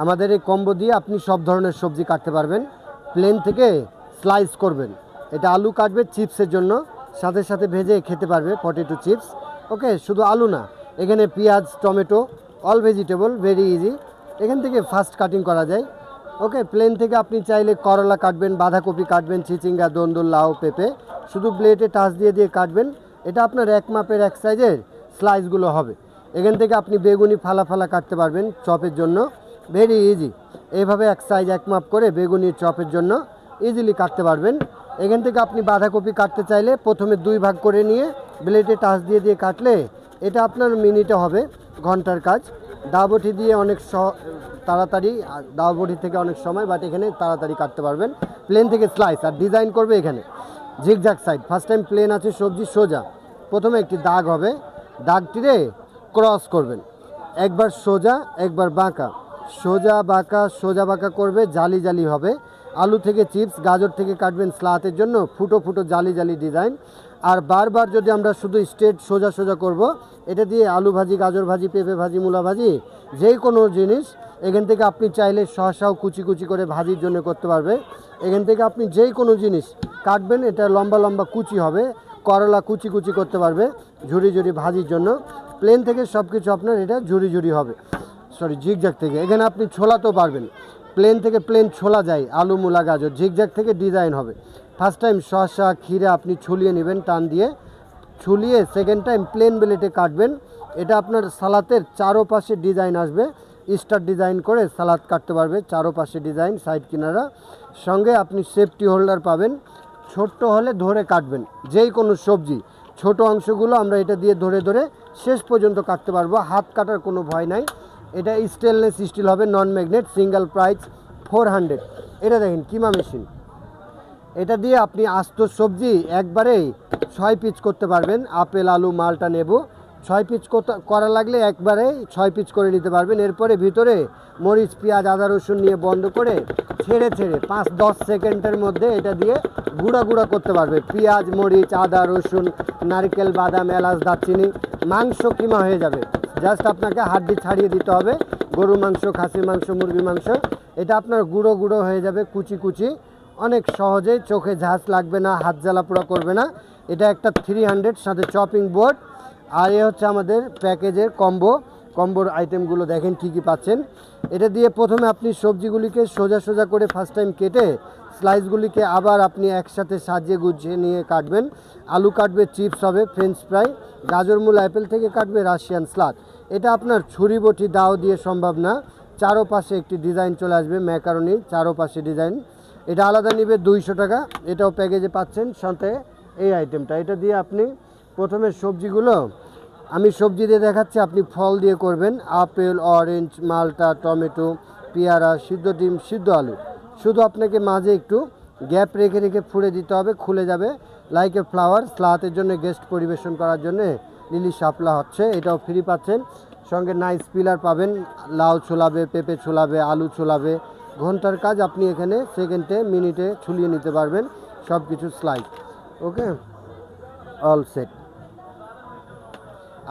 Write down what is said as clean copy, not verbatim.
আমাদের এই কম্বো দিয়ে আপনি সব ধরনের সবজি কাটতে পারবেন। প্লেন থেকে স্লাইস করবেন, এটা আলু কাটবে চিপসের জন্য, সাথে সাথে ভেজে খেতে পারবে পটেটো চিপস। ওকে, শুধু আলু না, এখানে পেঁয়াজ, tomato, all vegetable, very easy. এখান থেকে ফাস্ট কাটিং করা যায়। ওকে, প্লেন থেকে আপনি চাইলে করলা কাটবেন, বাঁধাকপি কাটবেন, চিচিঙ্গা, দন্দুল, লাউ, পেঁপে, শুধু ব্লেডে টাচ দিয়ে দিয়ে কাটবেন। এটা আপনার এক মাপের এক সাইজের স্লাইসগুলো হবে। এখান থেকে আপনি বেগুনি ফালা ফালা কাটতে পারবেন চপের জন্য, ভেরি ইজি। এইভাবে এক সাইজ এক মাপ করে বেগুনি চপের জন্য ইজিলি কাটতে পারবেন। এখান থেকে আপনি বাঁধাকপি কাটতে চাইলে প্রথমে 2 ভাগ করে নিয়ে ব্লেডে টাচ দিয়ে দিয়ে কাটলে এটা আপনার মিনিটে হবে, ঘন্টার কাজ। দাবটি দিয়ে অনেক তাড়াতাড়ি, দাবটি থেকে অনেক সময়, বাট এখানে তাড়াতাড়ি কাটতে পারবেন। প্লেন থেকে স্লাইস আর ডিজাইন করবে এখানে ঝিকঝাক সাইড। ফার্স্ট টাইম প্লেন আছে সবজি সোজা, প্রথমে একটি দাগ হবে, দাগটিরে ক্রস করবেন, একবার সোজা একবার বাঁকা, সোজা বাঁকা সোজা বাঁকা করবে, জালি জালি হবে। আলু থেকে চিপস, গাজর থেকে কাটবেন স্লাতের জন্য ফুটো ফুটো জালি জালি ডিজাইন। আর বারবার যদি আমরা শুধু স্ট্রেট সোজা সোজা করব, এটা দিয়ে আলু ভাজি, গাজর ভাজি, পেঁপে ভাজি, মূলা ভাজি, যেই কোনো জিনিস এখান থেকে আপনি চাইলে শসাও কুচি কুচি করে ভাজির জন্য করতে পারবে। এখান থেকে আপনি যেই কোনো জিনিস কাটবেন, এটা লম্বা লম্বা কুচি হবে। করলা কুচি কুচি করতে পারবে ঝুরি ঝুরি ভাজির জন্য। প্লেন থেকে সব কিছু আপনার এটা ঝুরি ঝুরি হবে, সরি ঝিকঝাক থেকে। এখানে আপনি ছোলাতেও পারবেন, প্লেন থেকে প্লেন ছোলা যায়, আলু, মূলা, গাজর। ঝিকঝাক থেকে ডিজাইন হবে। ফার্স্ট টাইম শসা, ক্ষীরা আপনি ছুলিয়ে নেবেন টান দিয়ে, ছুলিয়ে সেকেন্ড টাইম প্লেন ব্লেডে কাটবেন। এটা আপনার সালাতের চারোপাশে ডিজাইন আসবে, স্টার ডিজাইন করে সালাদ কাটতে পারবে, চারোপাশে ডিজাইন, সাইড কিনারা। সঙ্গে আপনি সেফটি হোল্ডার পাবেন, ছোট্ট হলে ধরে কাটবেন যেই কোনো সবজি। ছোট অংশগুলো আমরা এটা দিয়ে ধরে ধরে শেষ পর্যন্ত কাটতে পারবো, হাত কাটার কোনো ভয় নাই। এটা স্টেনলেস স্টিল হবে, নন ম্যাগনেট, সিঙ্গেল প্রাইস 400। এটা দেখেন কিমা মেশিন, এটা দিয়ে আপনি আস্ত সবজি একবারেই 6 পিস করতে পারবেন। আপেল, আলু, মালটা, নেবু 6 পিস করা লাগলে একবারে 6 পিস করে নিতে পারবেন। এরপরে ভিতরে মরিচ, পেঁয়াজ, আদা, রসুন নিয়ে বন্ধ করে ছেড়ে ছেড়ে 5-10 সেকেন্ডের মধ্যে এটা দিয়ে গুঁড়া গুঁড়া করতে পারবে। পেঁয়াজ, মরিচ, আদা, রসুন, নারকেল, বাদাম, এলাচ, দারচিনি, মাংস কিমা হয়ে যাবে। জাস্ট আপনাকে হাড্ডি ছাড়িয়ে দিতে হবে, গরু মাংস, খাসি মাংস, মুরগি মাংস। এটা আপনার গুঁড়ো গুঁড়ো হয়ে যাবে, কুচি কুচি, অনেক সহজেই, চোখে ঝাঁজ লাগবে না, হাত জ্বালা পোড়া করবে না। এটা একটা 300 সাথে চপিং বোর্ড। আর এ হচ্ছে আমাদের প্যাকেজের কম্বোর আইটেমগুলো দেখেন কী কী পাচ্ছেন। এটা দিয়ে প্রথমে আপনি সবজিগুলিকে সোজা সোজা করে ফার্স্ট টাইম কেটে স্লাইসগুলিকে আবার আপনি একসাথে সাজিয়ে গুছিয়ে নিয়ে কাটবেন। আলু কাটবে চিপস হবে, ফ্রেঞ্চ ফ্রাই, গাজর, মূলা, অ্যাপেল থেকে কাটবে রাশিয়ান স্লাদ। এটা আপনার ছুরি বটি দাও দিয়ে সম্ভব না, চারোপাশে একটি ডিজাইন চলে আসবে, ম্যাকারনি চারোপাশে ডিজাইন। এটা আলাদা নেবে 200 টাকা, এটাও প্যাকেজে পাচ্ছেন সাথে এই আইটেমটা। এটা দিয়ে আপনি প্রথমে সবজিগুলো, আমি সবজি দিয়ে দেখাচ্ছি, আপনি ফল দিয়ে করবেন। আপেল, অরেঞ্জ, মালটা, টমেটো, পেয়ারা, সিদ্ধ ডিম, সিদ্ধ আলু। শুধু আপনাকে মাঝে একটু গ্যাপ রেখে রেখে ফুঁড়ে দিতে হবে, খুলে যাবে লাইক এ ফ্লাওয়ার। স্লাতের জন্য গেস্ট পরিবেশন করার জন্য লিলি শাপলা হচ্ছে, এটাও ফ্রি পাচ্ছেন। সঙ্গে নাইস পিলার পাবেন, লাউ ছোলাবে, পেঁপে ছোলাবে, আলু ছোলাবে। ঘন্টার কাজ, আপনি এখানে সেকেন্ডে মিনিটে ছুলিয়ে নিতে পারবেন সব কিছু স্লাইস। ওকে, অল সেট।